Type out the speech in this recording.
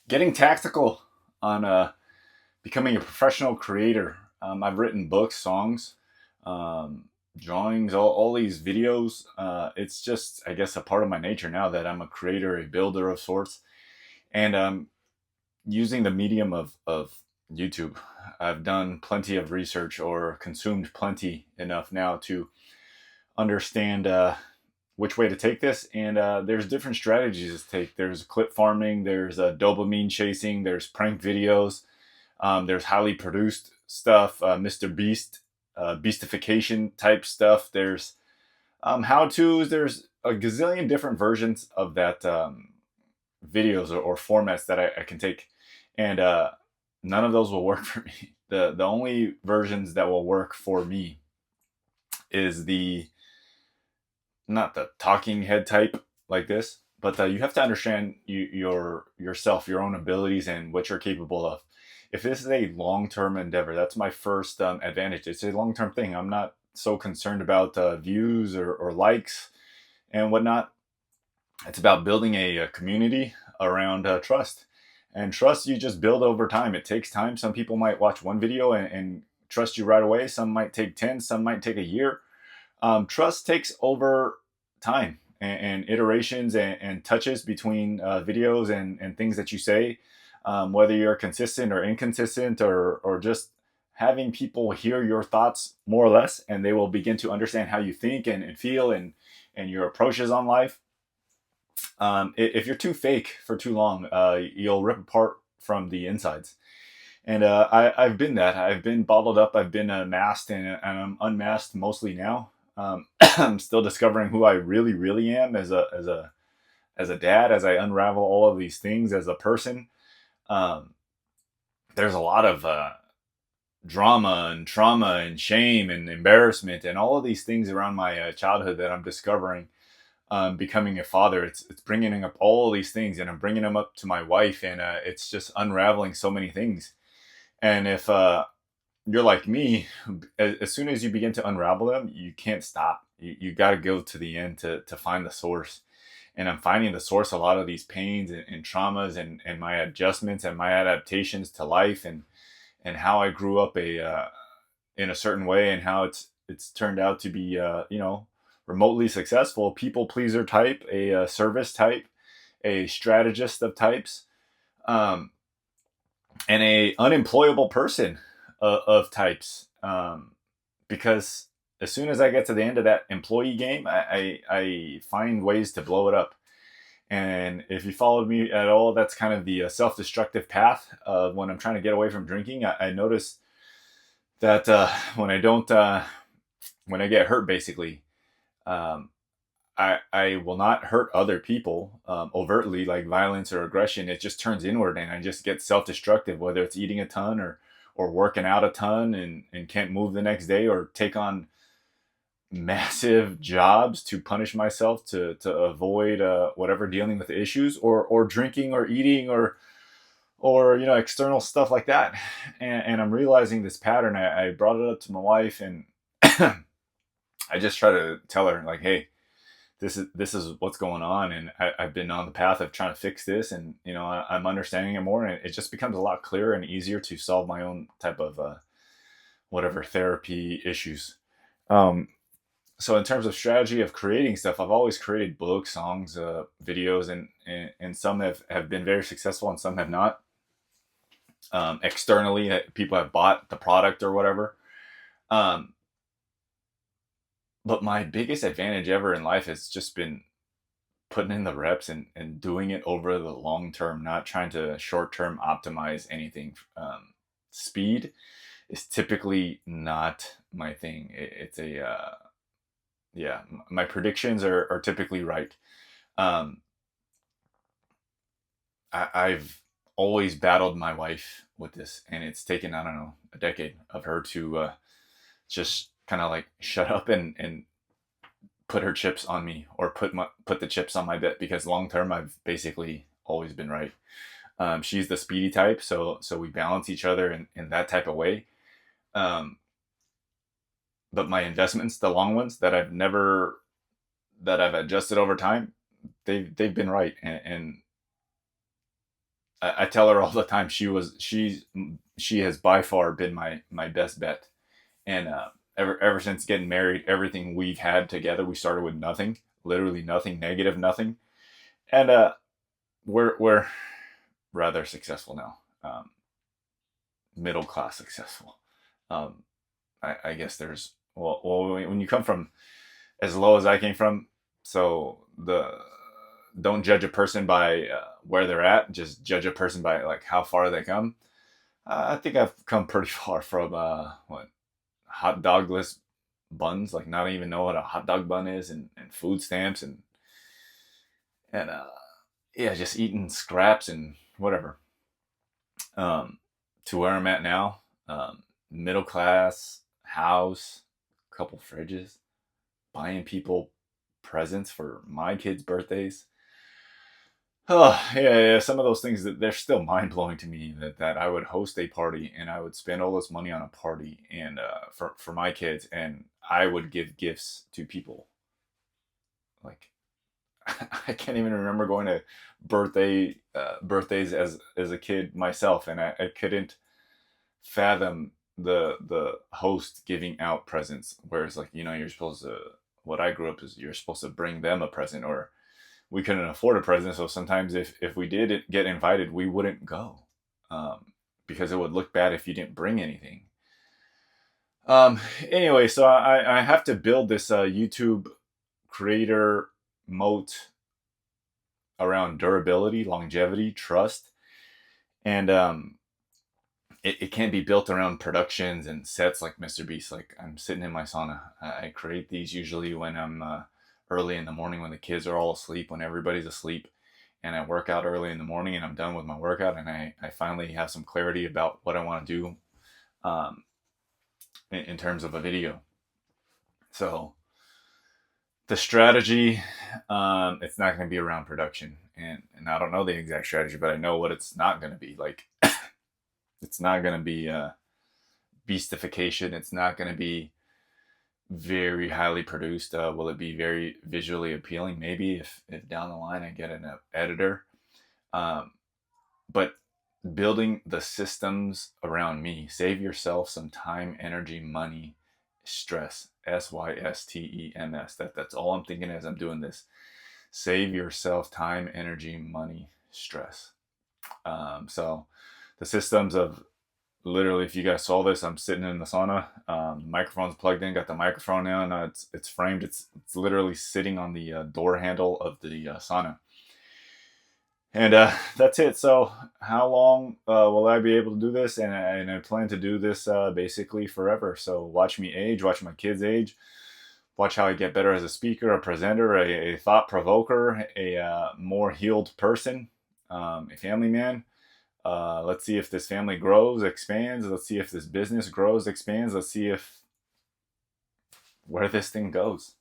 Getting tactical on becoming a professional creator. I've written books, songs, um, drawings, all these videos. It's just, I guess, a part of my nature now that I'm a creator, a builder of sorts. And using the medium of YouTube, I've done plenty of research or consumed plenty enough now to understand which way to take this. And there's different strategies to take. There's clip farming, there's dopamine chasing, there's prank videos, there's highly produced stuff, Mr. Beast, beastification type stuff. There's how to's. There's a gazillion different versions of that videos or formats that I can take, and none of those will work for me. The only versions that will work for me is the not the talking head type like this, but you have to understand yourself, your own abilities, and what you're capable of. If this is a long term endeavor, that's my first advantage. It's a long term thing. I'm not so concerned about views or likes and whatnot. It's about building a community around trust. And trust you just build over time. It takes time. Some people might watch one video and trust you right away. Some might take 10, some might take a year. Trust takes over time and iterations and touches between videos and things that you say, whether you're consistent or inconsistent or just having people hear your thoughts more or less, and they will begin to understand how you think and feel and your approaches on life. If you're too fake for too long, you'll rip apart from the insides. And I've been that. I've been bottled up. I've been masked, and I'm unmasked mostly now. I'm still discovering who I really, really am as a dad, as I unravel all of these things as a person. Um, there's a lot of drama and trauma and shame and embarrassment and all of these things around my childhood that I'm discovering. Becoming a father, it's bringing up all these things, and I'm bringing them up to my wife, and it's just unraveling so many things. And if you're like me, as soon as you begin to unravel them, you can't stop. You got to go to the end to find the source. And I'm finding the source of a lot of these pains and traumas and my adjustments and my adaptations to life and how I grew up in a certain way and how it's turned out to be remotely successful people pleaser type, a service type, a strategist of types, um, and a unemployable person of types. Because as soon as I get to the end of that employee game, I find ways to blow it up. And if you followed me at all, that's kind of the self-destructive path of when I'm trying to get away from drinking. I notice that when I don't, when I get hurt, basically, um, I will not hurt other people overtly, like violence or aggression. It just turns inward, and I just get self-destructive, whether it's eating a ton or working out a ton and can't move the next day, or take on massive jobs to punish myself to avoid whatever dealing with issues, or drinking or eating or external stuff like that. And I'm realizing this pattern. I brought it up to my wife, and I just try to tell her, like, hey, this is what's going on, and I've been on the path of trying to fix this, and I'm understanding it more, and it just becomes a lot clearer and easier to solve my own type of whatever therapy issues. Um, so in terms of strategy of creating stuff, I've always created books, songs, videos, and some have been very successful and some have not. Externally, people have bought the product or whatever. Um, but my biggest advantage ever in life has just been putting in the reps and doing it over the long term, not trying to short term optimize anything. Speed is typically not my thing. It's a yeah, my predictions are typically right. Um, I've always battled my wife with this, and it's taken, I don't know, a decade of her to just kind of like shut up and put her chips on me, or put the chips on my bet, because long term I've basically always been right. She's the speedy type, so we balance each other in that type of way. Um, but my investments, the long ones that I've adjusted over time, they've been right, and I tell her all the time she has by far been my best bet. And ever since getting married, everything we've had together, we started with nothing, literally nothing, negative nothing, and we're rather successful now, middle class successful. Um, I guess there's well when you come from as low as I came from, so the don't judge a person by where they're at, just judge a person by like how far they come. I think I've come pretty far from what hot dogless buns, like not even know what a hot dog bun is, and food stamps and yeah, just eating scraps and whatever. Um, to where I'm at now, middle class house, couple fridges, buying people presents for my kids' birthdays. Oh yeah. Some of those things that they're still mind blowing to me that I would host a party and I would spend all this money on a party and for my kids and I would give gifts to people like I can't even remember going to birthdays as a kid myself, and I couldn't fathom the host giving out presents. Whereas like you're supposed to. What I grew up is you're supposed to bring them a present, or we couldn't afford a present, so sometimes if we did get invited, we wouldn't go because it would look bad if you didn't bring anything. Anyway, so I have to build this YouTube creator moat around durability, longevity, trust, and it can't be built around productions and sets like Mr. Beast. Like I'm sitting in my sauna. I create these usually when I'm early in the morning when the kids are all asleep, when everybody's asleep, and I work out early in the morning and I'm done with my workout and I finally have some clarity about what I want to do um, in terms of a video. So the strategy, it's not going to be around production, and I don't know the exact strategy, but I know what it's not going to be. Like it's not going to be beastification. It's not going to be very highly produced. Will it be very visually appealing? Maybe if down the line I get an editor. Um, but building the systems around me, save yourself some time, energy, money, stress. SYSTEMS. That's all I'm thinking as I'm doing this. Save yourself time, energy, money, stress. So the systems of literally, if you guys saw this, I'm sitting in the sauna. The microphone's plugged in. Got the microphone now, and it's framed. It's literally sitting on the door handle of the sauna. And that's it. So how long will I be able to do this? And I plan to do this basically forever. So watch me age, watch my kids age, watch how I get better as a speaker, a presenter, a thought provoker, a more healed person, a family man. Let's see if this family grows, expands. Let's see if this business grows, expands. Let's see if where this thing goes.